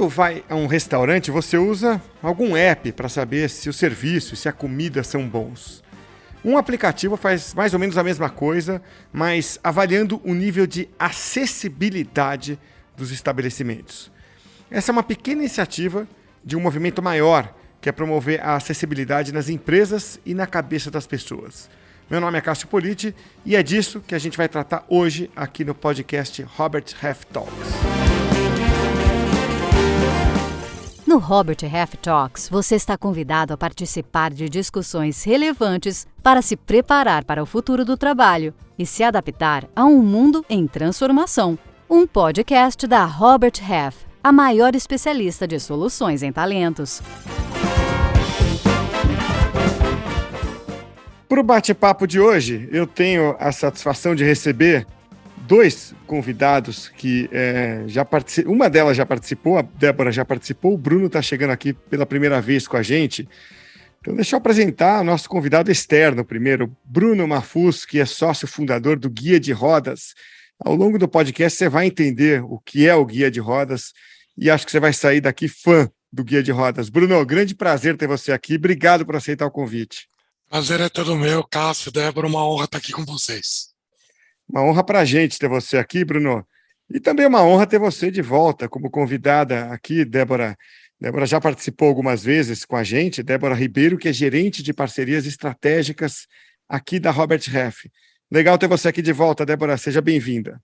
Quando vai a um restaurante, você usa algum app para saber se o serviço e se a comida são bons. Um aplicativo faz mais ou menos a mesma coisa, mas avaliando o nível de acessibilidade dos estabelecimentos. Essa é uma pequena iniciativa de um movimento maior, que é promover a acessibilidade nas empresas e na cabeça das pessoas. Meu nome é Cássio Politi e é disso que a gente vai tratar hoje aqui no podcast Robert Half Talks. No Robert Half Talks, você está convidado a participar de discussões relevantes para se preparar para o futuro do trabalho e se adaptar a um mundo em transformação. Um podcast da Robert Half, a maior especialista de soluções em talentos. Para o bate-papo de hoje, eu tenho a satisfação de receber dois convidados que uma delas já participou, a Débora já participou, o Bruno está chegando aqui pela primeira vez com a gente. Então deixa eu apresentar o nosso convidado externo primeiro, Bruno Mafuz, que é sócio fundador do Guia de Rodas. Ao longo do podcast você vai entender o que é o Guia de Rodas e acho que você vai sair daqui fã do Guia de Rodas. Bruno, grande prazer ter você aqui, obrigado por aceitar o convite. Prazer é todo meu, Cássio, Débora, uma honra estar aqui com vocês. Uma honra para a gente ter você aqui, Bruno. E também uma honra ter você de volta como convidada aqui, Débora. Débora já participou algumas vezes com a gente, Débora Ribeiro, que é gerente de parcerias estratégicas aqui da Robert Half. Legal ter você aqui de volta, Débora. Seja bem-vinda.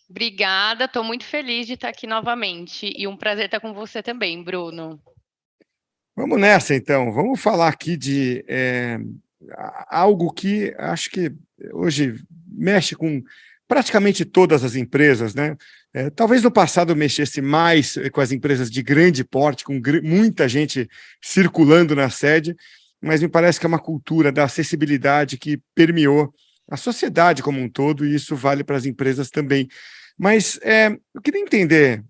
Obrigada, estou muito feliz de estar aqui novamente. E um prazer estar com você também, Bruno. Vamos nessa, então. Vamos falar aqui de algo que acho que hoje mexe com praticamente todas as empresas, né? Talvez no passado mexesse mais com as empresas de grande porte, com muita gente circulando na sede, mas me parece que é uma cultura da acessibilidade que permeou a sociedade como um todo, e isso vale para as empresas também. Mas eu queria entender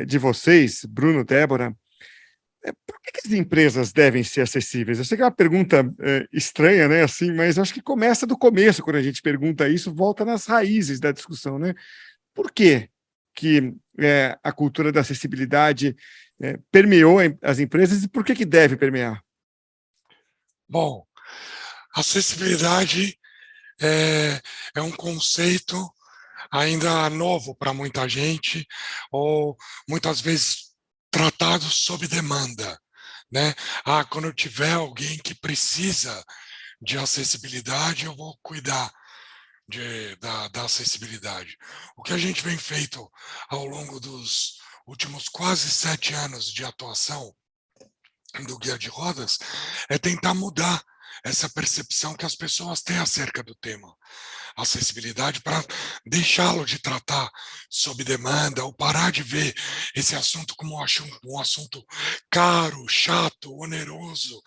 de vocês, Bruno, Débora, por que as empresas devem ser acessíveis? Eu sei que é uma pergunta estranha, né? Assim, mas acho que começa do começo, quando a gente pergunta isso, volta nas raízes da discussão, né? Por que a cultura da acessibilidade permeou as empresas e por que deve permear? Bom, acessibilidade é um conceito ainda novo para muita gente, ou muitas vezes tratado sob demanda, né? Quando eu tiver alguém que precisa de acessibilidade, eu vou cuidar da acessibilidade. O que a gente vem feito ao longo dos últimos quase 7 anos de atuação do Guia de Rodas é tentar mudar essa percepção que as pessoas têm acerca do tema acessibilidade, para deixá-lo de tratar sob demanda ou parar de ver esse assunto como um assunto caro, chato, oneroso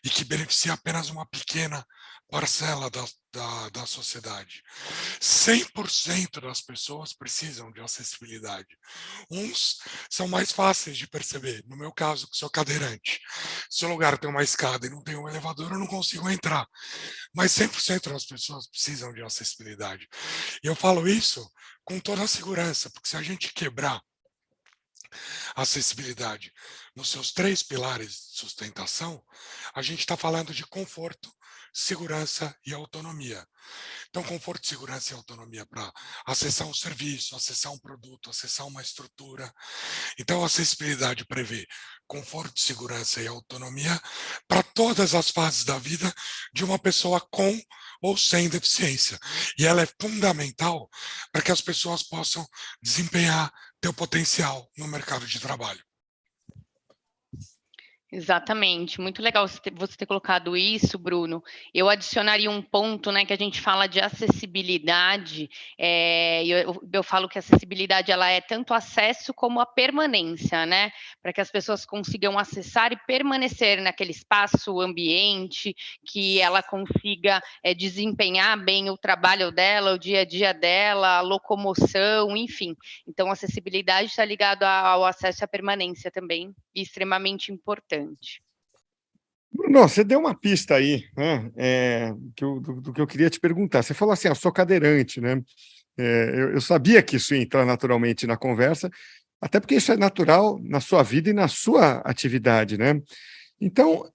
e que beneficia apenas uma pequena parcela da sociedade. 100% das pessoas precisam de acessibilidade. Uns são mais fáceis de perceber. No meu caso, que sou cadeirante. Se o lugar tem uma escada e não tem um elevador, eu não consigo entrar. Mas 100% das pessoas precisam de acessibilidade. E eu falo isso com toda a segurança, porque se a gente quebrar a acessibilidade nos seus 3 pilares de sustentação, a gente está falando de conforto, segurança e autonomia. Então, conforto, segurança e autonomia para acessar um serviço, acessar um produto, acessar uma estrutura. Então, a acessibilidade prevê conforto, segurança e autonomia para todas as fases da vida de uma pessoa com ou sem deficiência. E ela é fundamental para que as pessoas possam desempenhar seu potencial no mercado de trabalho. Exatamente, muito legal você ter colocado isso, Bruno. Eu adicionaria um ponto, né, que a gente fala de acessibilidade, eu falo que a acessibilidade ela é tanto acesso como a permanência, né, para que as pessoas consigam acessar e permanecer naquele espaço, ambiente, que ela consiga desempenhar bem o trabalho dela, o dia a dia dela, a locomoção, enfim. Então, a acessibilidade está ligada ao acesso e à permanência também, e extremamente importante. Bruno, você deu uma pista aí, né, do que eu queria te perguntar. Você falou assim, eu sou cadeirante, né? Eu sabia que isso ia entrar naturalmente na conversa, Até porque isso é natural na sua vida e na sua atividade, né? Então,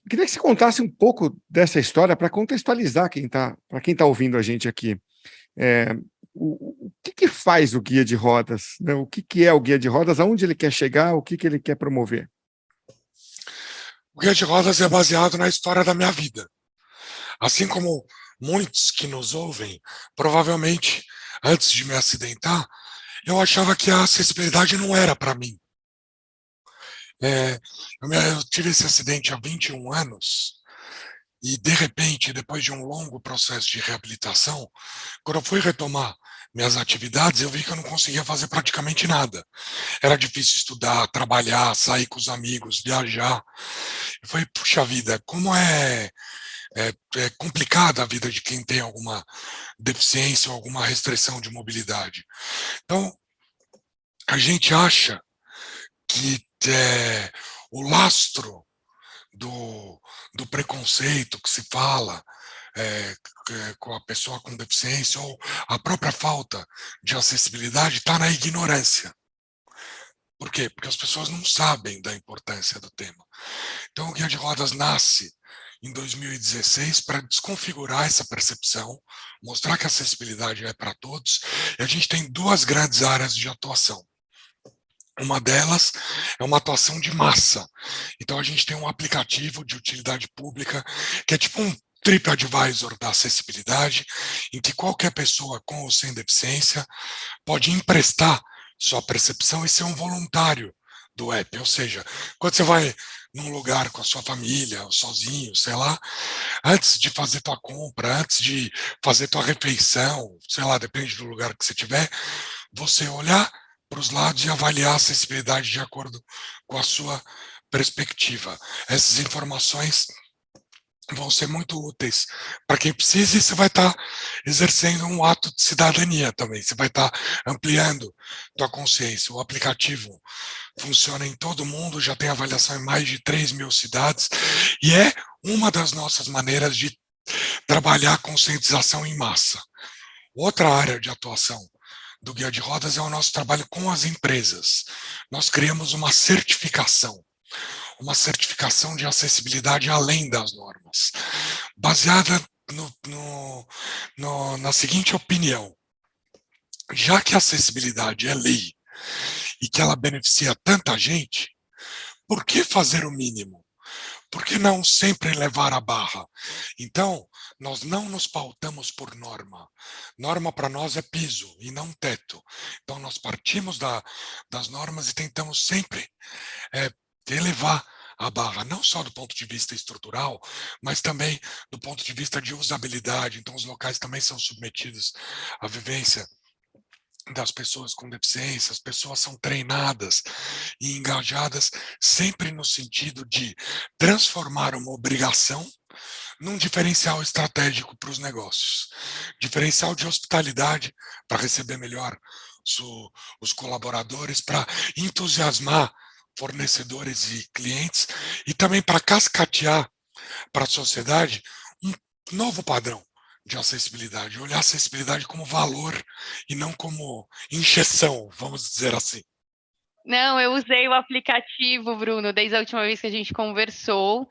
queria que você contasse um pouco dessa história para contextualizar para quem tá ouvindo a gente aqui. É, o que faz o guia de rodas, né? O que é o guia de rodas, aonde ele quer chegar, o que ele quer promover? O Guia de Rodas é baseado na história da minha vida. Assim como muitos que nos ouvem, provavelmente, antes de me acidentar, eu achava que a acessibilidade não era para mim. Eu tive esse acidente há 21 anos e, de repente, depois de um longo processo de reabilitação, quando eu fui retomar minhas atividades, eu vi que eu não conseguia fazer praticamente nada. Era difícil estudar, trabalhar, sair com os amigos, viajar. Eu falei, puxa vida, como é complicada a vida de quem tem alguma deficiência ou alguma restrição de mobilidade. Então, a gente acha que o lastro do preconceito que se fala com a pessoa com deficiência ou a própria falta de acessibilidade está na ignorância. Por quê? Porque as pessoas não sabem da importância do tema. Então, o Guia de Rodas nasce em 2016 para desconfigurar essa percepção, mostrar que a acessibilidade é para todos, e a gente tem duas grandes áreas de atuação. Uma delas é uma atuação de massa. Então, a gente tem um aplicativo de utilidade pública que é tipo um TripAdvisor da acessibilidade, em que qualquer pessoa com ou sem deficiência pode emprestar sua percepção e ser um voluntário do app. Ou seja, quando você vai num lugar com a sua família, ou sozinho, sei lá, antes de fazer tua compra, antes de fazer tua refeição, sei lá, depende do lugar que você tiver, você olhar para os lados e avaliar a acessibilidade de acordo com a sua perspectiva. Essas informações vão ser muito úteis para quem precisa, e você vai estar exercendo um ato de cidadania também, você vai estar ampliando tua consciência. O aplicativo funciona em todo mundo, já tem avaliação em mais de 3.000 cidades, e é uma das nossas maneiras de trabalhar a conscientização em massa. Outra área de atuação do Guia de Rodas é o nosso trabalho com as empresas. Nós criamos uma certificação de acessibilidade além das normas, baseada na seguinte opinião: já que a acessibilidade é lei e que ela beneficia tanta gente, por que fazer o mínimo? Por que não sempre levar a barra? Então, nós não nos pautamos por norma. Norma para nós é piso e não teto. Então, nós partimos das normas e tentamos sempre elevar a barra, não só do ponto de vista estrutural, mas também do ponto de vista de usabilidade. Então, os locais também são submetidos à vivência das pessoas com deficiência, as pessoas são treinadas e engajadas sempre no sentido de transformar uma obrigação num diferencial estratégico para os negócios. Diferencial de hospitalidade para receber melhor os colaboradores, para entusiasmar fornecedores e clientes, e também para cascatear para a sociedade um novo padrão de acessibilidade, olhar a acessibilidade como valor e não como injeção, vamos dizer assim. Não, eu usei o aplicativo, Bruno, desde a última vez que a gente conversou.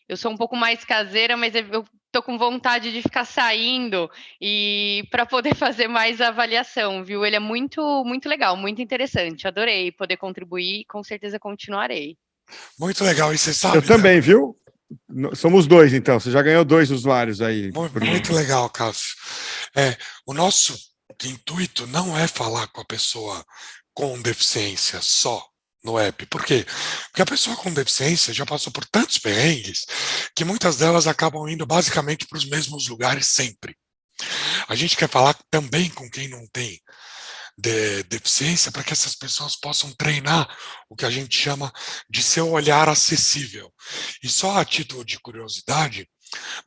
Eu sou um pouco mais caseira, mas eu tô com vontade de ficar saindo e para poder fazer mais avaliação, viu? Ele é muito, muito legal, muito interessante. Adorei poder contribuir e com certeza continuarei. Muito legal, e você sabe... Eu também, viu? Somos dois, então. Você já ganhou 2 usuários aí. Muito legal, Cássio. O nosso intuito não é falar com a pessoa com deficiência só no app. Por quê? Porque a pessoa com deficiência já passou por tantos perrengues que muitas delas acabam indo basicamente para os mesmos lugares sempre. A gente quer falar também com quem não tem deficiência, para que essas pessoas possam treinar o que a gente chama de seu olhar acessível. E só a título de curiosidade,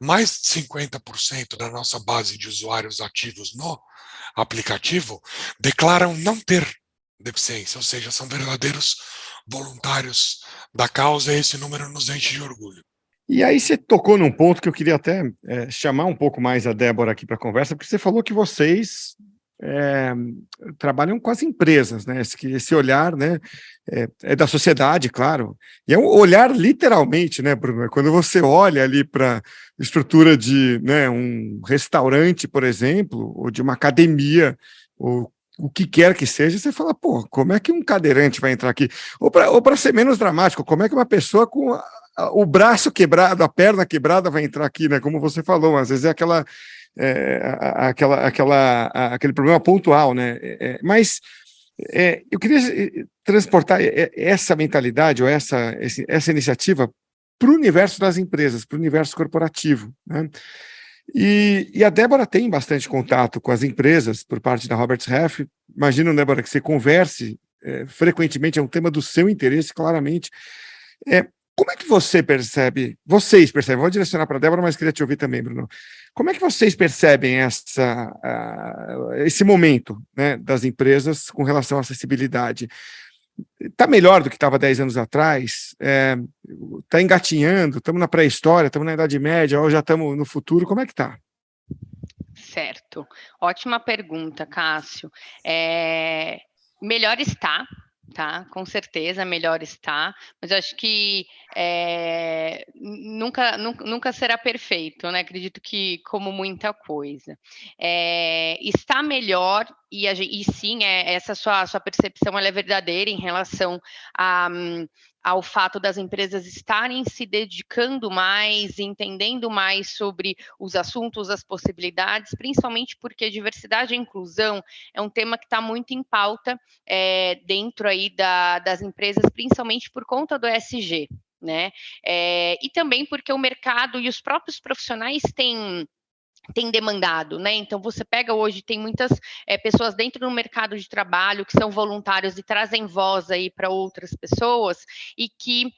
mais de 50% da nossa base de usuários ativos no aplicativo declaram não ter deficiência, ou seja, são verdadeiros voluntários da causa, e esse número nos enche de orgulho. E aí você tocou num ponto que eu queria até chamar um pouco mais a Débora aqui para a conversa, porque você falou que vocês trabalham com as empresas, né? Esse olhar, né, é da sociedade, claro, e é um olhar literalmente, né, Bruno? Quando você olha ali para a estrutura de, né, um restaurante, por exemplo, ou de uma academia, ou o que quer que seja, você fala, pô, como é que um cadeirante vai entrar aqui? Ou para ser menos dramático, como é que uma pessoa com o braço quebrado, a perna quebrada vai entrar aqui, né? Como você falou, às vezes é aquele problema pontual, né? Eu queria transportar essa mentalidade ou essa iniciativa para o universo das empresas, para o universo corporativo, né? E a Débora tem bastante contato com as empresas por parte da Roberts Half. Imagino, Débora, que você converse frequentemente, é um tema do seu interesse, claramente. Como é que vocês percebem, vou direcionar para a Débora, mas queria te ouvir também, Bruno. Como é que vocês percebem esse momento, né, das empresas com relação à acessibilidade? Está melhor do que estava 10 anos atrás? Está engatinhando? Estamos na pré-história? Estamos na Idade Média? Ou já estamos no futuro? Como é que está? Certo. Ótima pergunta, Cássio. Melhor está, tá? Com certeza, melhor está, mas eu acho que nunca será perfeito, né? Acredito que, como muita coisa, está melhor e sim, essa sua percepção ela é verdadeira em relação ao fato das empresas estarem se dedicando mais, entendendo mais sobre os assuntos, as possibilidades, principalmente porque diversidade e inclusão é um tema que está muito em pauta dentro aí das empresas, principalmente por conta do ESG, né? E também porque o mercado e os próprios profissionais têm demandado, né? Então você pega hoje, tem muitas pessoas dentro do mercado de trabalho que são voluntários e trazem voz aí para outras pessoas e que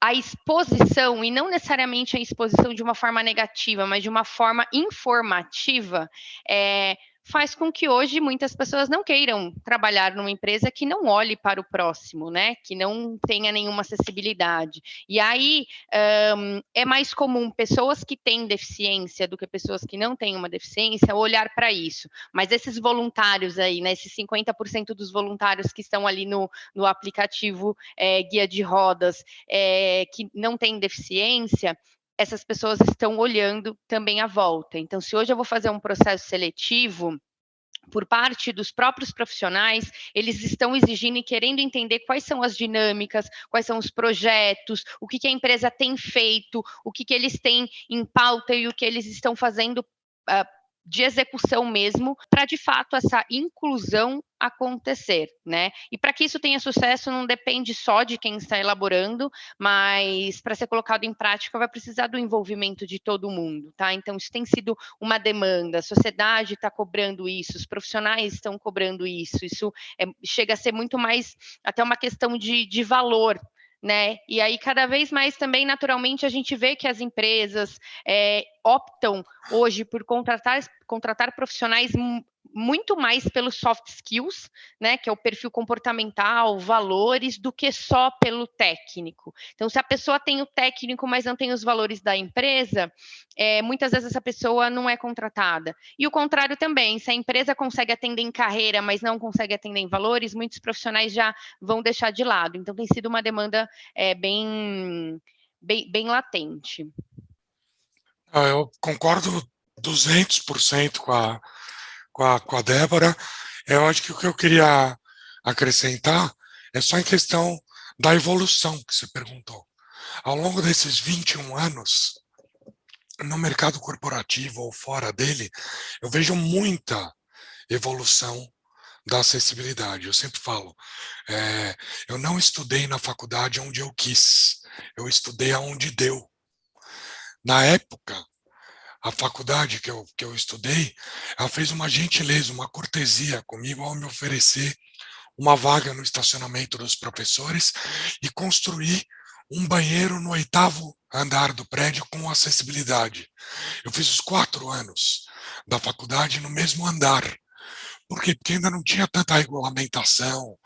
a exposição, e não necessariamente a exposição de uma forma negativa, mas de uma forma informativa, faz com que hoje muitas pessoas não queiram trabalhar numa empresa que não olhe para o próximo, né? Que não tenha nenhuma acessibilidade. E aí é mais comum pessoas que têm deficiência do que pessoas que não têm uma deficiência olhar para isso. Mas esses voluntários aí, né? Esses 50% dos voluntários que estão ali no aplicativo Guia de Rodas, que não têm deficiência, essas pessoas estão olhando também à volta. Então, se hoje eu vou fazer um processo seletivo, por parte dos próprios profissionais, eles estão exigindo e querendo entender quais são as dinâmicas, quais são os projetos, o que a empresa tem feito, o que eles têm em pauta e o que eles estão fazendo de execução mesmo, para de fato essa inclusão acontecer, né? E para que isso tenha sucesso não depende só de quem está elaborando, mas para ser colocado em prática vai precisar do envolvimento de todo mundo, tá? Então isso tem sido uma demanda, a sociedade está cobrando isso, os profissionais estão cobrando isso chega a ser muito mais até uma questão de valor, né? E aí, cada vez mais também, naturalmente, a gente vê que as empresas optam hoje por contratar profissionais muito mais pelos soft skills, né, que é o perfil comportamental, valores, do que só pelo técnico. Então, se a pessoa tem o técnico, mas não tem os valores da empresa, muitas vezes essa pessoa não é contratada. E o contrário também, se a empresa consegue atender em carreira, mas não consegue atender em valores, muitos profissionais já vão deixar de lado. Então, tem sido uma demanda bem latente. Eu concordo 200% com a Débora. Eu acho que o que eu queria acrescentar é só em questão da evolução que você perguntou. Ao longo desses 21 anos, no mercado corporativo ou fora dele, eu vejo muita evolução da acessibilidade. Eu sempre falo, eu não estudei na faculdade onde eu quis, eu estudei aonde deu. Na época, a faculdade que eu estudei, ela fez uma gentileza, uma cortesia comigo ao me oferecer uma vaga no estacionamento dos professores e construir um banheiro no 8º andar do prédio com acessibilidade. Eu fiz os 4 anos da faculdade no mesmo andar. Por quê? Porque ainda não tinha tanta regulamentação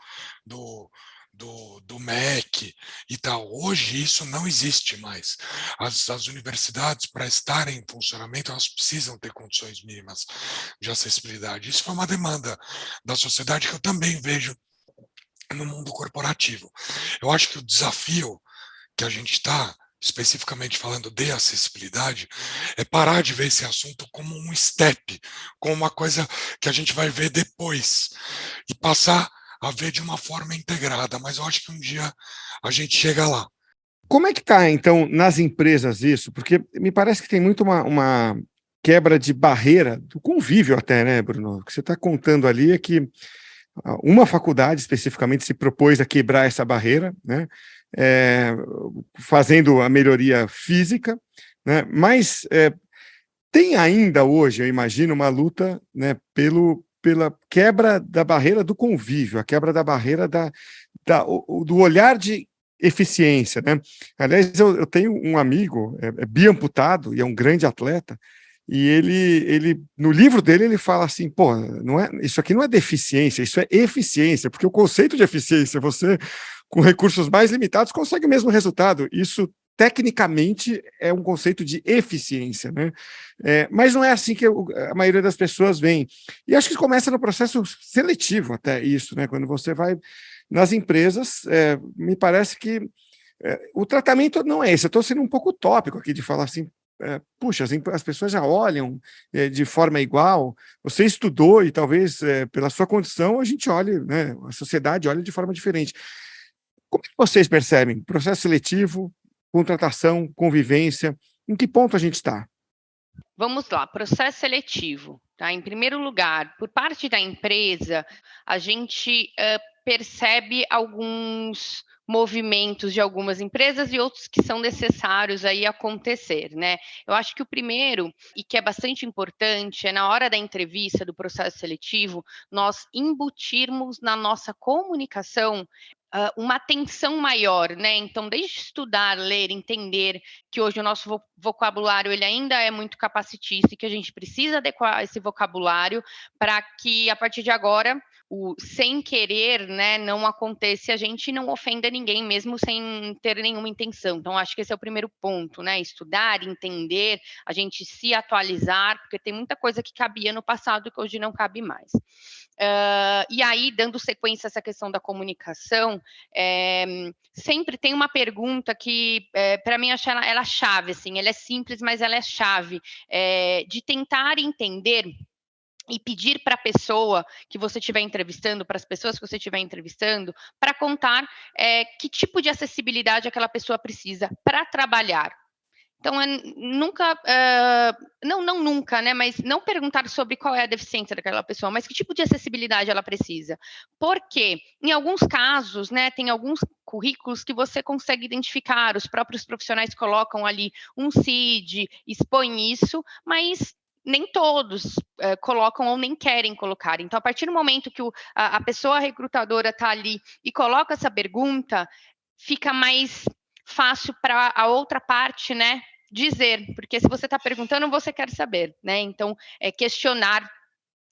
do MEC e tal. Hoje isso não existe mais. As universidades, para estarem em funcionamento, elas precisam ter condições mínimas de acessibilidade. Isso foi uma demanda da sociedade que eu também vejo no mundo corporativo. Eu acho que o desafio que a gente está, especificamente falando de acessibilidade, é parar de ver esse assunto como um step, como uma coisa que a gente vai ver depois, e passar a ver de uma forma integrada, mas eu acho que um dia a gente chega lá. Como é que está, então, nas empresas isso? Porque me parece que tem muito uma quebra de barreira, do convívio até, né, Bruno? O que você está contando ali é que uma faculdade especificamente se propôs a quebrar essa barreira, né, fazendo a melhoria física, né, mas tem ainda hoje, eu imagino, uma luta, né, pela quebra da barreira do convívio, a quebra da barreira do olhar de eficiência, né? Aliás, eu tenho um amigo, biamputado e é um grande atleta, e ele no livro dele ele fala assim, pô, não é, isso aqui não é deficiência, isso é eficiência, porque o conceito de eficiência, você com recursos mais limitados consegue o mesmo resultado. Isso tecnicamente é um conceito de eficiência, né? Mas não é assim que a maioria das pessoas vem. E acho que começa no processo seletivo até isso, né? Quando você vai nas empresas, me parece que o tratamento não é esse. Eu estou sendo um pouco utópico aqui de falar assim, puxa, as pessoas já olham de forma igual, você estudou e talvez pela sua condição a gente olhe, né, a sociedade olha de forma diferente. Como é que vocês percebem? Processo seletivo, contratação, convivência, em que ponto a gente está? Vamos lá, processo seletivo. Tá? Em primeiro lugar, por parte da empresa, a gente percebe alguns movimentos de algumas empresas e outros que são necessários aí acontecer, né? Eu acho que o primeiro, e que é bastante importante, é na hora da entrevista do processo seletivo, nós embutirmos na nossa comunicação uma atenção maior, né? Então, desde estudar, ler, entender que hoje o nosso vocabulário ele ainda é muito capacitista e que a gente precisa adequar esse vocabulário para que, a partir de agora, o sem querer, né, não aconteça e a gente não ofenda ninguém, mesmo sem ter nenhuma intenção. Então, acho que esse é o primeiro ponto, né? Estudar, entender, a gente se atualizar, porque tem muita coisa que cabia no passado que hoje não cabe mais. E aí, dando sequência a essa questão da comunicação, sempre tem uma pergunta que, para mim, acho ela chave, assim, ela é simples, mas ela é chave, de tentar entender e pedir para a pessoa que você estiver entrevistando, para as pessoas que você estiver entrevistando, para contar que tipo de acessibilidade aquela pessoa precisa para trabalhar. Então, nunca, não nunca, né, mas não perguntar sobre qual é a deficiência daquela pessoa, mas que tipo de acessibilidade ela precisa. Porque, em alguns casos, né, tem alguns currículos que você consegue identificar, os próprios profissionais colocam ali um CID, expõem isso, mas nem todos colocam ou nem querem colocar. Então, a partir do momento que a pessoa recrutadora está ali e coloca essa pergunta, fica mais fácil para a outra parte, né, dizer, porque se você está perguntando, você quer saber, né? Então, questionar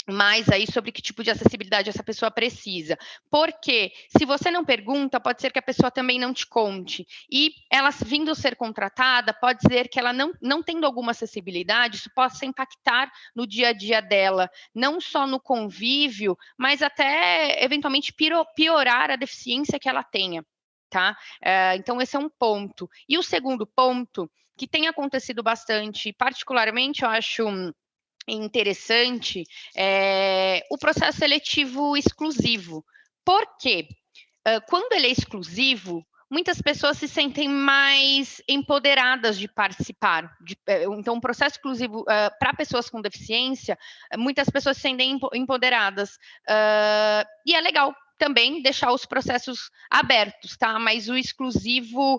mais aí sobre que tipo de acessibilidade essa pessoa precisa. Porque se você não pergunta, pode ser que a pessoa também não te conte. E ela vindo ser contratada, pode ser que ela não tendo alguma acessibilidade, isso possa impactar no dia a dia dela, não só no convívio, mas até eventualmente piorar a deficiência que ela tenha. Tá? Então, esse é um ponto. E o segundo ponto, que tem acontecido bastante, particularmente, eu acho interessante, o processo seletivo exclusivo. Por quê? Quando ele é exclusivo, muitas pessoas se sentem mais empoderadas de participar. Então, um processo exclusivo para pessoas com deficiência, muitas pessoas se sentem empoderadas. E é legal também deixar os processos abertos, tá? Mas o exclusivo,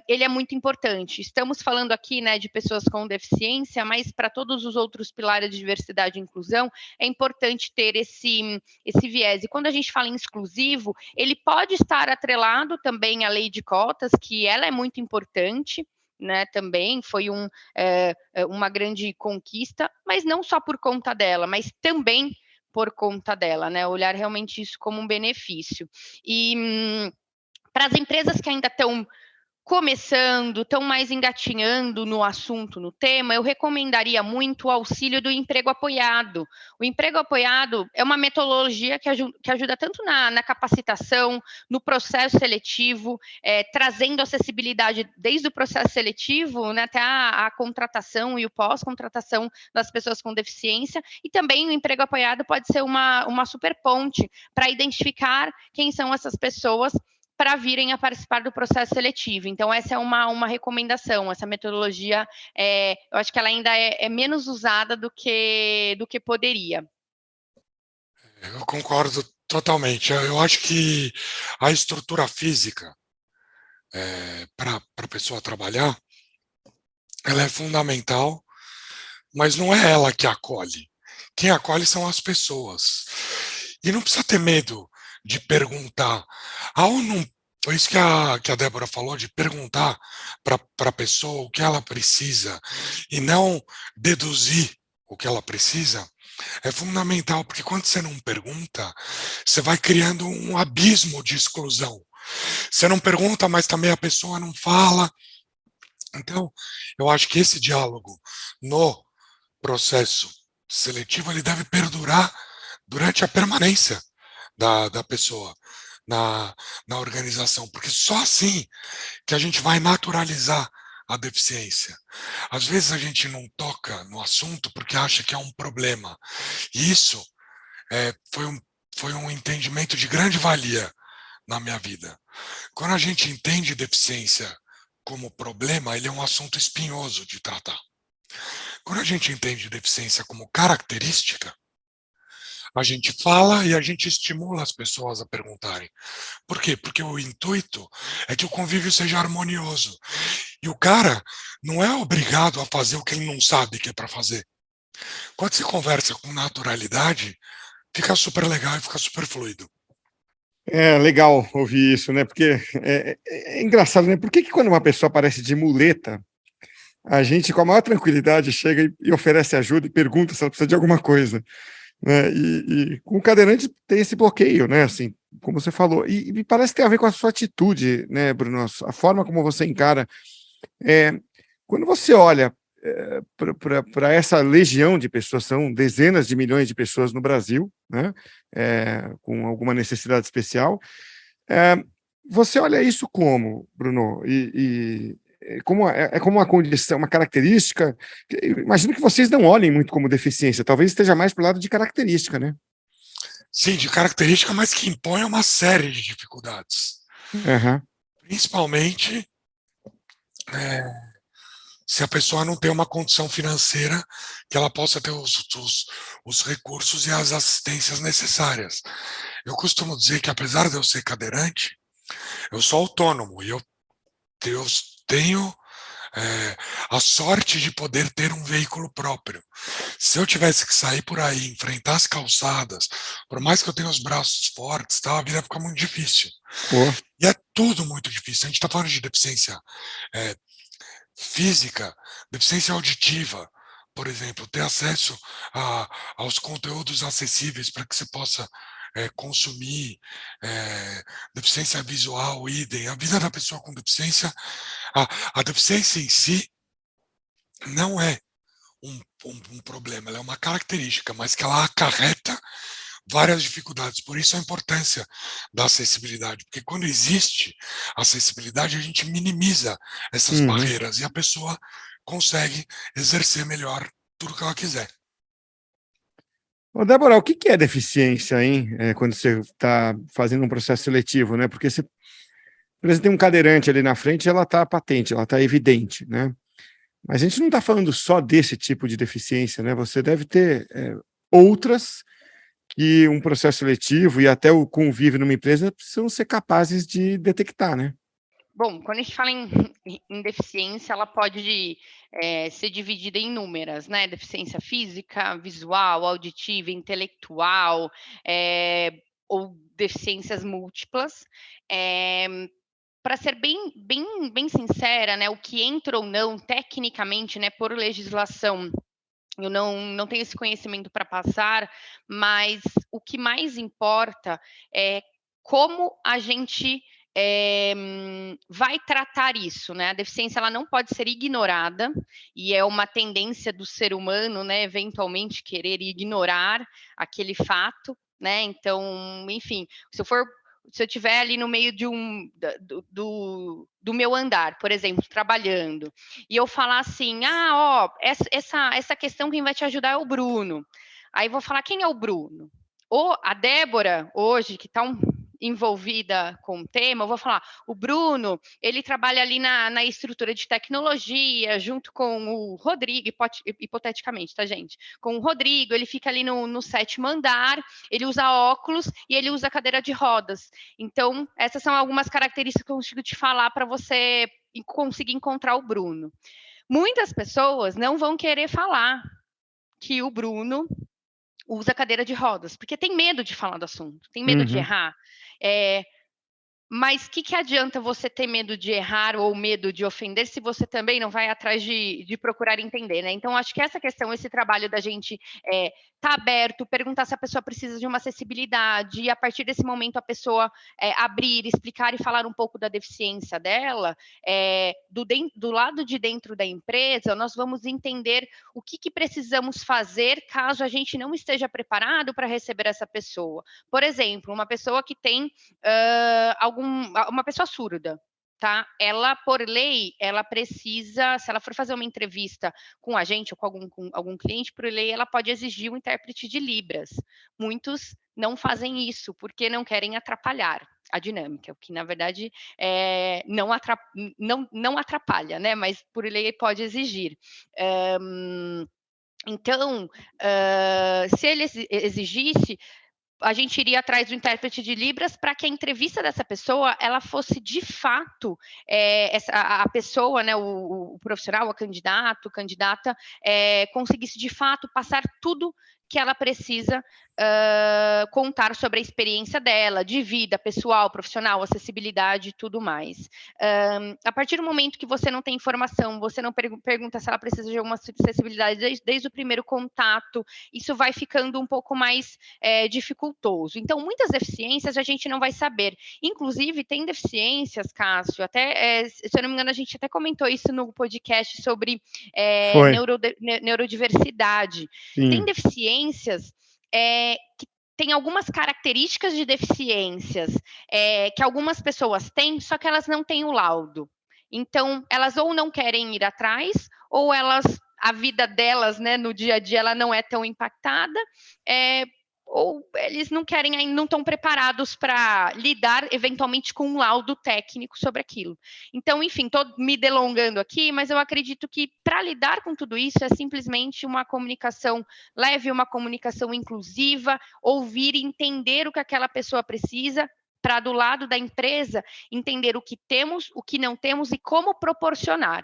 ele é muito importante. Estamos falando aqui, né, de pessoas com deficiência, mas para todos os outros pilares de diversidade e inclusão, é importante ter esse viés. E quando a gente fala em exclusivo, ele pode estar atrelado também à lei de cotas, que ela é muito importante, né, também foi uma grande conquista, mas não só por conta dela, mas também por conta dela, né? Olhar realmente isso como um benefício. E para as empresas que ainda estão começando, estão mais engatinhando no assunto, no tema, eu recomendaria muito o auxílio do emprego apoiado. O emprego apoiado é uma metodologia que ajuda tanto na capacitação, no processo seletivo, trazendo acessibilidade desde o processo seletivo, né, até a contratação e o pós-contratação das pessoas com deficiência, e também o emprego apoiado pode ser uma super ponte para identificar quem são essas pessoas para virem a participar do processo seletivo. Então, essa é uma recomendação. Essa metodologia, eu acho que ela ainda é menos usada do que poderia. Eu concordo totalmente. Eu acho que a estrutura física para a pessoa trabalhar, ela é fundamental, mas não é ela que acolhe. Quem acolhe são as pessoas. E não precisa ter medo de perguntar. Não, foi isso que a Débora falou, de perguntar para a pessoa o que ela precisa e não deduzir o que ela precisa. É fundamental, porque quando você não pergunta, você vai criando um abismo de exclusão. Você não pergunta, mas também a pessoa não fala. Então, eu acho que esse diálogo no processo seletivo ele deve perdurar durante a permanência da pessoa na organização, porque só assim que a gente vai naturalizar a deficiência. Às vezes a gente não toca no assunto porque acha que é um problema. E isso foi um entendimento de grande valia na minha vida. Quando a gente entende deficiência como problema, ele é um assunto espinhoso de tratar. Quando a gente entende deficiência como característica, a gente fala e a gente estimula as pessoas a perguntarem. Por quê? Porque o intuito é que o convívio seja harmonioso. E o cara não é obrigado a fazer o que ele não sabe que é para fazer. Quando você conversa com naturalidade, fica super legal e fica super fluido. É legal ouvir isso, né? Porque é engraçado, né? Por que quando uma pessoa aparece de muleta, a gente, com a maior tranquilidade, chega e oferece ajuda e pergunta se ela precisa de alguma coisa, né? E com o cadeirante tem esse bloqueio, né? Assim, como você falou. E me parece que tem a ver com a sua atitude, né, Bruno? A forma como você encara. Quando você olha para essa legião de pessoas, são dezenas de milhões de pessoas no Brasil, né? Com alguma necessidade especial. Você olha isso como, Bruno? Como uma condição, uma característica. Imagino que vocês não olhem muito como deficiência, talvez esteja mais para o lado de característica, né? Sim, de característica, mas que impõe uma série de dificuldades. Uhum. Principalmente se a pessoa não tem uma condição financeira que ela possa ter os recursos e as assistências necessárias. Eu costumo dizer que, apesar de eu ser cadeirante, eu sou autônomo e eu tenho a sorte de poder ter um veículo próprio. Se eu tivesse que sair por aí, enfrentar as calçadas, por mais que eu tenha os braços fortes, a vida fica muito difícil. Pô. E é tudo muito difícil. A gente está falando de deficiência física, deficiência auditiva, por exemplo, ter acesso aos conteúdos acessíveis para que você possa consumir, deficiência visual, idem, a vida da pessoa com deficiência, a deficiência em si não é um problema, ela é uma característica, mas que ela acarreta várias dificuldades. Por isso a importância da acessibilidade, porque quando existe acessibilidade, a gente minimiza essas barreiras e a pessoa consegue exercer melhor tudo que ela quiser. Ô, Débora, o que é deficiência, hein? Quando você está fazendo um processo seletivo, né? Porque você, por exemplo, tem um cadeirante ali na frente, ela está patente, ela está evidente, né? Mas a gente não está falando só desse tipo de deficiência, né? Você deve ter outras que um processo seletivo e até o convívio numa empresa precisam ser capazes de detectar, né? Bom, quando a gente fala em deficiência, ela pode ser dividida em inúmeras, né? Deficiência física, visual, auditiva, intelectual, ou deficiências múltiplas. Para ser bem sincera, né, o que entra ou não, tecnicamente, né, por legislação Eu não tenho esse conhecimento para passar, mas o que mais importa é como a gente vai tratar isso, né? A deficiência ela não pode ser ignorada e é uma tendência do ser humano, né? Eventualmente querer ignorar aquele fato, né? Então, enfim, se eu estiver ali no meio do meu andar, por exemplo, trabalhando, e eu falar assim, essa questão quem vai te ajudar é o Bruno. Aí vou falar, quem é o Bruno? Ou a Débora, hoje, que está envolvida com o tema, eu vou falar, o Bruno, ele trabalha ali na estrutura de tecnologia, junto com o Rodrigo, hipoteticamente, tá, gente? Com o Rodrigo, ele fica ali no 7º andar, ele usa óculos e ele usa cadeira de rodas. Então, essas são algumas características que eu consigo te falar para você conseguir encontrar o Bruno. Muitas pessoas não vão querer falar que o Bruno usa cadeira de rodas, porque tem medo de falar do assunto, tem medo de errar. Mas o que adianta você ter medo de errar ou medo de ofender se você também não vai atrás de procurar entender, né? Então, acho que essa questão, esse trabalho da gente tá aberto, perguntar se a pessoa precisa de uma acessibilidade, e a partir desse momento a pessoa abrir, explicar e falar um pouco da deficiência dela, do lado de dentro da empresa, nós vamos entender o que precisamos fazer caso a gente não esteja preparado para receber essa pessoa. Por exemplo, uma pessoa que tem uma pessoa surda, tá? Ela, por lei, ela precisa, se ela for fazer uma entrevista com a gente ou com algum cliente, por lei, ela pode exigir um intérprete de Libras. Muitos não fazem isso porque não querem atrapalhar a dinâmica, o que na verdade não atrapalha, né? Mas por lei pode exigir. Então, se ele exigisse, a gente iria atrás do intérprete de Libras para que a entrevista dessa pessoa ela fosse de fato a pessoa, né, o profissional, candidata, conseguisse de fato passar tudo que ela precisa contar sobre a experiência dela, de vida pessoal, profissional, acessibilidade e tudo mais. A partir do momento que você não tem informação, você não pergunta se ela precisa de alguma acessibilidade desde o primeiro contato, isso vai ficando um pouco mais dificultoso. Então, muitas deficiências a gente não vai saber. Inclusive, tem deficiências, Cássio, até, se eu não me engano, a gente até comentou isso no podcast sobre neurodiversidade. Sim. Tem deficiências que tem algumas características de deficiências que algumas pessoas têm, só que elas não têm o laudo. Então, elas ou não querem ir atrás, ou a vida delas, né, no dia a dia, ela não é tão impactada, ou eles não querem, não estão preparados para lidar, eventualmente, com um laudo técnico sobre aquilo. Então, enfim, estou me delongando aqui, mas eu acredito que para lidar com tudo isso é simplesmente uma comunicação leve, uma comunicação inclusiva, ouvir e entender o que aquela pessoa precisa, para do lado da empresa entender o que temos, o que não temos e como proporcionar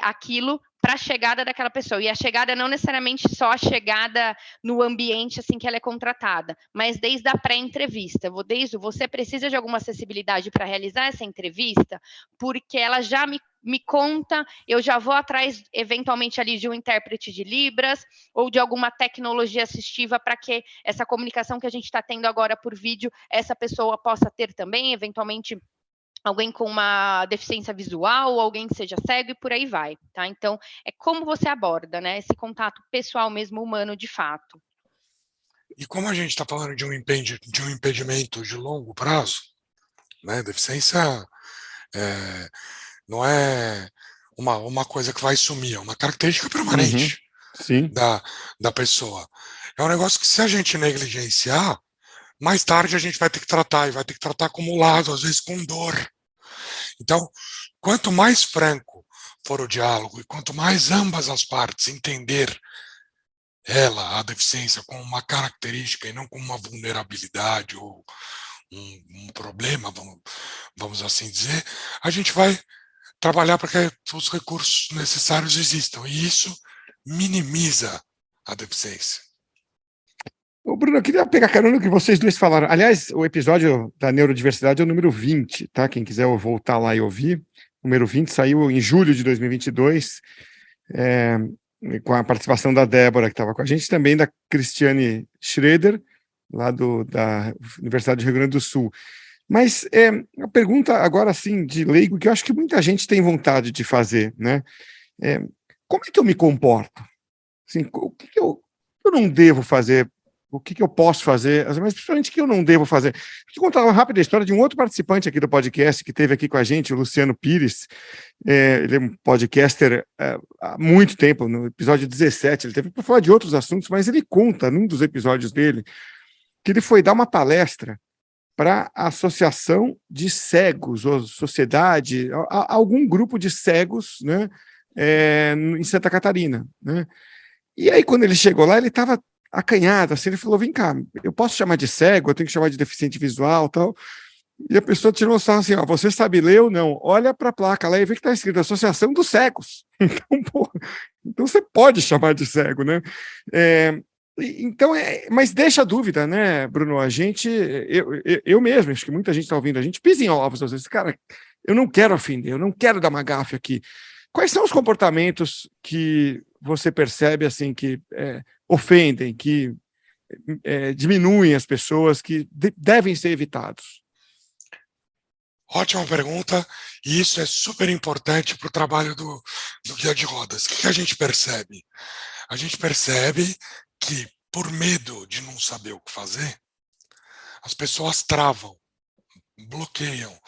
aquilo para a chegada daquela pessoa. E a chegada não necessariamente só a chegada no ambiente assim que ela é contratada, mas desde a pré-entrevista. Desde você precisa de alguma acessibilidade para realizar essa entrevista, porque ela já me conta, eu já vou atrás, eventualmente, ali de um intérprete de Libras ou de alguma tecnologia assistiva para que essa comunicação que a gente está tendo agora por vídeo, essa pessoa possa ter também, eventualmente, alguém com uma deficiência visual, alguém que seja cego e por aí vai, tá? Então, é como você aborda, né? Esse contato pessoal mesmo, humano, de fato. E como a gente está falando de um impedimento de longo prazo, né? Deficiência não é uma coisa que vai sumir, é uma característica permanente da pessoa. É um negócio que, se a gente negligenciar, mais tarde a gente vai ter que tratar, e vai ter que tratar acumulado, às vezes com dor. Então, quanto mais franco for o diálogo, e quanto mais ambas as partes entender a deficiência, como uma característica e não como uma vulnerabilidade ou um problema, vamos assim dizer, a gente vai trabalhar para que os recursos necessários existam, e isso minimiza a deficiência. Ô, Bruno, eu queria pegar carona no que vocês dois falaram. Aliás, o episódio da neurodiversidade é o número 20, tá? Quem quiser voltar lá e ouvir. O número 20 saiu em julho de 2022. e com a participação da Débora, que estava com a gente, também da Cristiane Schroeder, lá da Universidade do Rio Grande do Sul. Mas a pergunta agora, assim, de leigo, que eu acho que muita gente tem vontade de fazer, né? Como é que eu me comporto? Assim, o que eu não devo fazer? O que eu posso fazer? Mas principalmente o que eu não devo fazer? Vou te contar uma rápida história de um outro participante aqui do podcast que esteve aqui com a gente, o Luciano Pires. Ele é um podcaster há muito tempo, no episódio 17, ele teve para falar de outros assuntos, mas ele conta, num dos episódios dele, que ele foi dar uma palestra para a Associação de Cegos, ou Sociedade, algum grupo de cegos, né, em Santa Catarina, né? E aí, quando ele chegou lá, ele estava acanhado, assim, ele falou, vem cá, eu posso chamar de cego, eu tenho que chamar de deficiente visual, tal. E a pessoa tirou o sarro assim, ó, você sabe ler ou não? Olha para a placa lá e vê que está escrito Associação dos Cegos. Então, pô, então você pode chamar de cego, né? Então, mas deixa a dúvida, né, Bruno? A gente, eu mesmo, acho que muita gente está ouvindo, a gente pisa em ovos às vezes, cara, eu não quero ofender, eu não quero dar uma gafe aqui. Quais são os comportamentos que você percebe, assim, que ofendem, que diminuem as pessoas, que devem ser evitados? Ótima pergunta, e isso é super importante para o trabalho do guia de rodas. O que a gente percebe? A gente percebe que, por medo de não saber o que fazer, as pessoas travam, bloqueiam.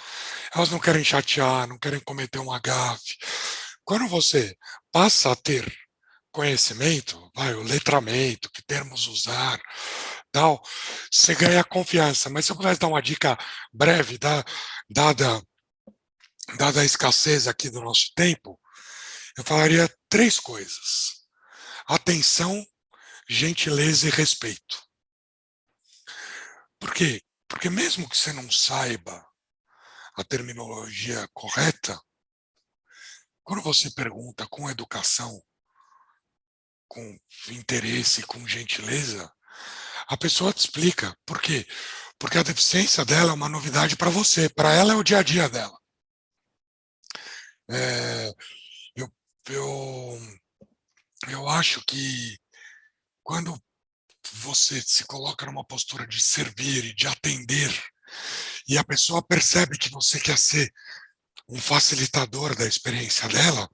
Elas não querem chatear, não querem cometer uma gafe. Quando você passa a ter conhecimento, o letramento, que termos usar, tal, você ganha confiança. Mas se eu pudesse dar uma dica breve, dada a escassez aqui do nosso tempo, eu falaria 3 coisas: atenção, gentileza e respeito. Por quê? Porque mesmo que você não saiba a terminologia correta, quando você pergunta com educação, com interesse, com gentileza, a pessoa te explica. Por quê? Porque a deficiência dela é uma novidade para você, para ela é o dia a dia dela. Eu acho que quando você se coloca numa postura de servir e de atender, e a pessoa percebe que você quer ser um facilitador da experiência dela,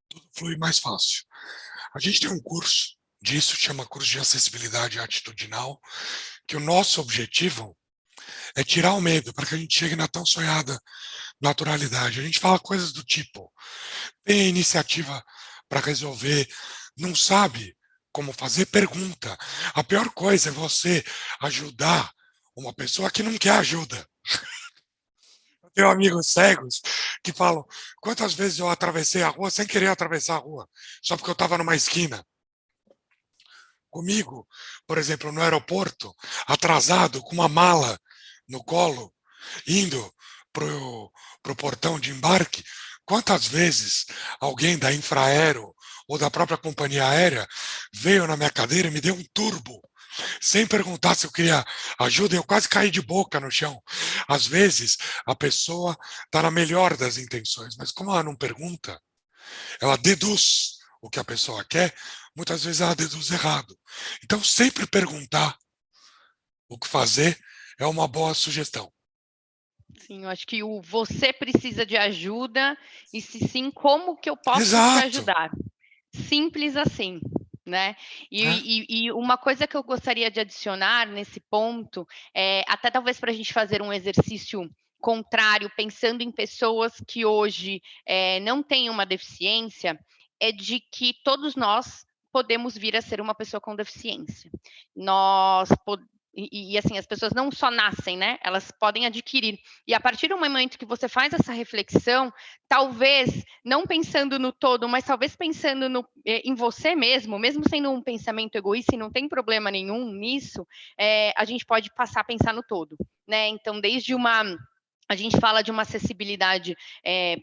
tudo flui mais fácil. A gente tem um curso disso, chama Curso de Acessibilidade Atitudinal, que o nosso objetivo é tirar o medo, para que a gente chegue na tão sonhada naturalidade. A gente fala coisas do tipo, tem iniciativa para resolver, não sabe como fazer, pergunta. A pior coisa é você ajudar uma pessoa que não quer ajuda. Eu tenho amigos cegos que falam, quantas vezes eu atravessei a rua sem querer atravessar a rua, só porque eu estava numa esquina. Comigo, por exemplo, no aeroporto, atrasado, com uma mala no colo, indo para o portão de embarque, quantas vezes alguém da Infraero ou da própria companhia aérea veio na minha cadeira e me deu um turbo, sem perguntar se eu queria ajuda, eu quase caí de boca no chão. Às vezes, a pessoa está na melhor das intenções, mas como ela não pergunta, ela deduz o que a pessoa quer, muitas vezes ela deduz errado. Então, sempre perguntar o que fazer é uma boa sugestão. Sim, eu acho que o você precisa de ajuda, e se sim, como que eu posso te Exato. ajudar? Simples assim, né? E uma coisa que eu gostaria de adicionar nesse ponto, até talvez para a gente fazer um exercício contrário, pensando em pessoas que hoje não têm uma deficiência, é de que todos nós podemos vir a ser uma pessoa com deficiência. E assim, as pessoas não só nascem, né? Elas podem adquirir. E a partir do momento que você faz essa reflexão, talvez, não pensando no todo, mas talvez pensando em você mesmo sendo um pensamento egoísta, e não tem problema nenhum nisso, a gente pode passar a pensar no todo, né? Então, desde uma A gente fala de uma acessibilidade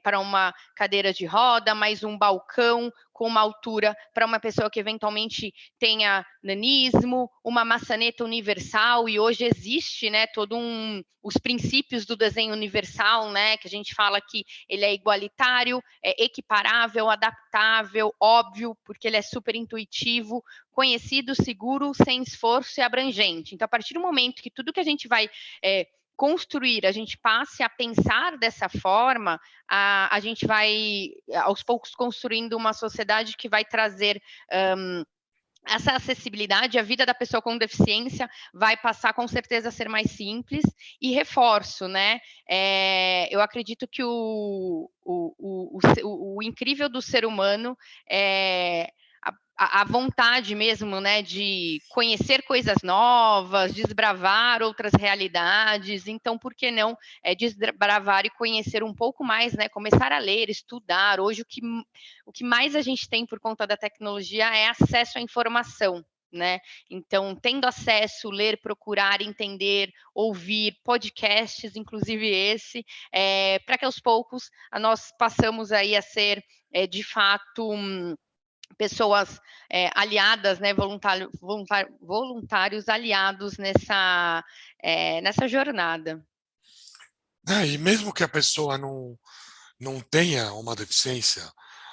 para uma cadeira de roda, mais um balcão com uma altura para uma pessoa que eventualmente tenha nanismo, uma maçaneta universal, e hoje existe, né, os princípios do desenho universal, né, que a gente fala que ele é igualitário, é equiparável, adaptável, óbvio, porque ele é super intuitivo, conhecido, seguro, sem esforço e abrangente. Então, a partir do momento que tudo que a gente vai construir, a gente passe a pensar dessa forma, a gente vai, aos poucos, construindo uma sociedade que vai trazer essa acessibilidade. A vida da pessoa com deficiência vai passar, com certeza, a ser mais simples. E reforço, né? Eu acredito que o incrível do ser humano é a vontade mesmo, né, de conhecer coisas novas, desbravar outras realidades. Então, por que não desbravar e conhecer um pouco mais, né, começar a ler, estudar. Hoje, o que mais a gente tem por conta da tecnologia é acesso à informação, né? Então, tendo acesso, ler, procurar, entender, ouvir podcasts, inclusive esse, para que aos poucos nós passamos aí a ser, de fato, pessoas aliadas, né, voluntários aliados nessa jornada. E mesmo que a pessoa não tenha uma deficiência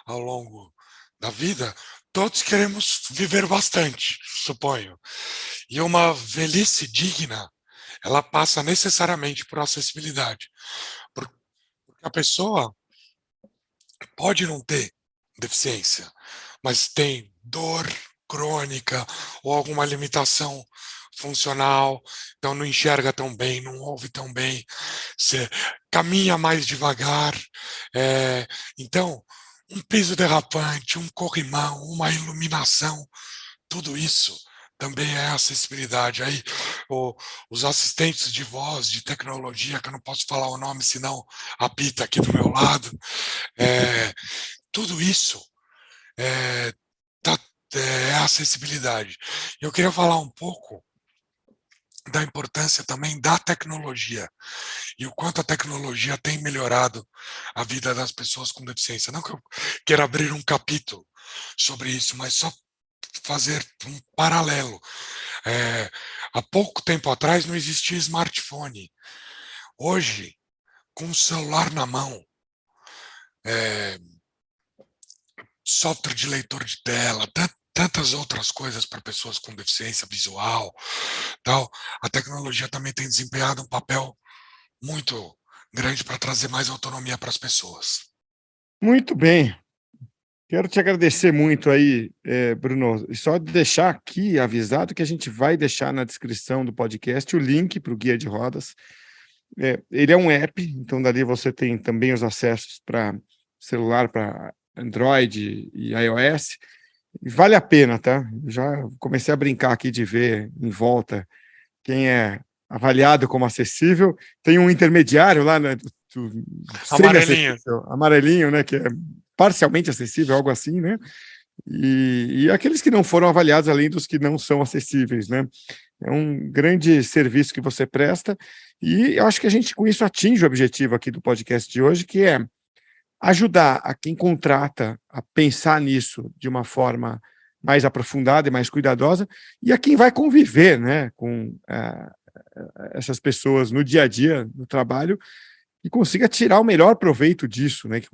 ao longo da vida, todos queremos viver bastante, suponho. E uma velhice digna, ela passa necessariamente por acessibilidade. Porque a pessoa pode não ter deficiência, mas tem dor crônica ou alguma limitação funcional, então não enxerga tão bem, não ouve tão bem, você caminha mais devagar. Então, um piso derrapante, um corrimão, uma iluminação, tudo isso também é acessibilidade. Aí, os assistentes de voz, de tecnologia, que eu não posso falar o nome, senão apita aqui do meu lado, tudo isso é acessibilidade. Eu queria falar um pouco da importância também da tecnologia e o quanto a tecnologia tem melhorado a vida das pessoas com deficiência. Não que eu queira abrir um capítulo sobre isso, mas só fazer um paralelo. Há pouco tempo atrás não existia smartphone. Hoje, com o celular na mão, software de leitor de tela, tantas outras coisas para pessoas com deficiência visual, tal, a tecnologia também tem desempenhado um papel muito grande para trazer mais autonomia para as pessoas. Muito bem. Quero te agradecer muito aí, Bruno. E só deixar aqui avisado que a gente vai deixar na descrição do podcast o link para o Guia de Rodas. Ele é um app, então dali você tem também os acessos para celular, para Android e iOS. E vale a pena, tá? Já comecei a brincar aqui de ver em volta quem é avaliado como acessível. Tem um intermediário lá, né? Amarelinho. Amarelinho, né? Que é parcialmente acessível, algo assim, né? E aqueles que não foram avaliados, além dos que não são acessíveis, né? É um grande serviço que você presta, e eu acho que a gente, com isso, atinge o objetivo aqui do podcast de hoje, que é ajudar a quem contrata a pensar nisso de uma forma mais aprofundada e mais cuidadosa, e a quem vai conviver, né, com essas pessoas no dia a dia, no trabalho, e consiga tirar o melhor proveito disso, né, que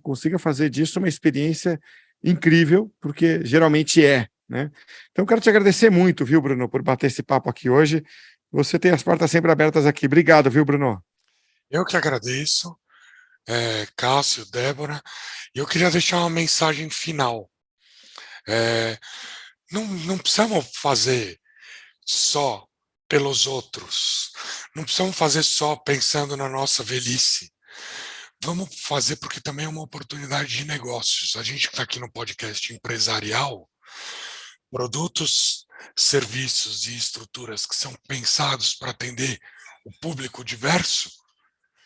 consiga fazer disso uma experiência incrível, porque geralmente né? Então, quero te agradecer muito, viu, Bruno, por bater esse papo aqui hoje. Você tem as portas sempre abertas aqui. Obrigado, viu, Bruno? Eu que agradeço, Cássio, Débora, e eu queria deixar uma mensagem final. Não precisamos fazer só pelos outros, não precisamos fazer só pensando na nossa velhice. Vamos fazer porque também é uma oportunidade de negócios. A gente que está aqui no podcast empresarial, produtos, serviços e estruturas que são pensados para atender o público diverso,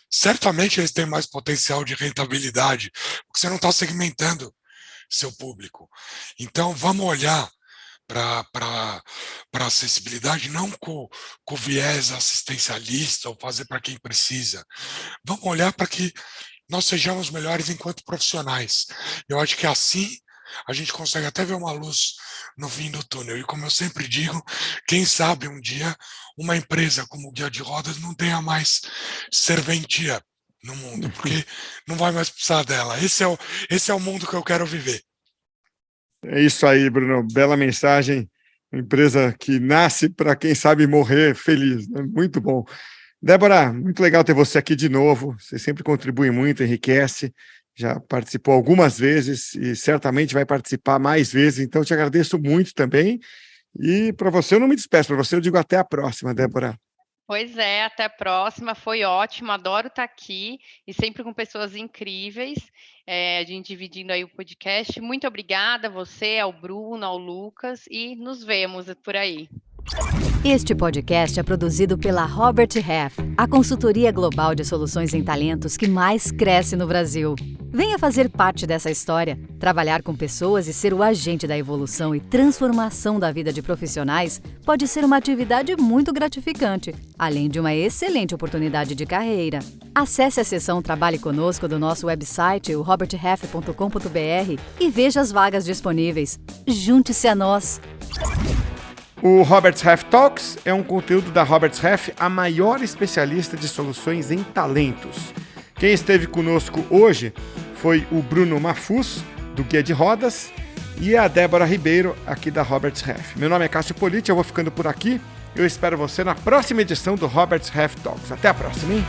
certamente eles têm mais potencial de rentabilidade, porque você não está segmentando seu público. Então, vamos olhar para acessibilidade, não com viés assistencialista ou fazer para quem precisa. Vamos olhar para que nós sejamos melhores enquanto profissionais. Eu acho que assim a gente consegue até ver uma luz no fim do túnel. E como eu sempre digo, quem sabe um dia uma empresa como o Guia de Rodas não tenha mais serventia no mundo, porque não vai mais precisar dela. Esse é o mundo que eu quero viver. É isso aí, Bruno. Bela mensagem. Uma empresa que nasce para quem sabe morrer feliz, né? Muito bom. Débora, muito legal ter você aqui de novo. Você sempre contribui muito, enriquece. Já participou algumas vezes e certamente vai participar mais vezes. Então, te agradeço muito também. E para você, eu não me despeço. Para você, eu digo até a próxima, Débora. Pois é, até a próxima. Foi ótimo, adoro estar aqui e sempre com pessoas incríveis. A gente dividindo aí o podcast. Muito obrigada a você, ao Bruno, ao Lucas e nos vemos por aí. Este podcast é produzido pela Robert Half, a consultoria global de soluções em talentos que mais cresce no Brasil. Venha fazer parte dessa história, trabalhar com pessoas e ser o agente da evolução e transformação da vida de profissionais pode ser uma atividade muito gratificante, além de uma excelente oportunidade de carreira. Acesse a seção Trabalhe Conosco do nosso website, o roberthalf.com.br, e veja as vagas disponíveis. Junte-se a nós! O Robert's Half Talks é um conteúdo da Robert's Half, a maior especialista de soluções em talentos. Quem esteve conosco hoje foi o Bruno Mafuz, do Guia de Rodas, e a Débora Ribeiro, aqui da Robert's Half. Meu nome é Cássio Politi, eu vou ficando por aqui. Eu espero você na próxima edição do Robert's Half Talks. Até a próxima, hein?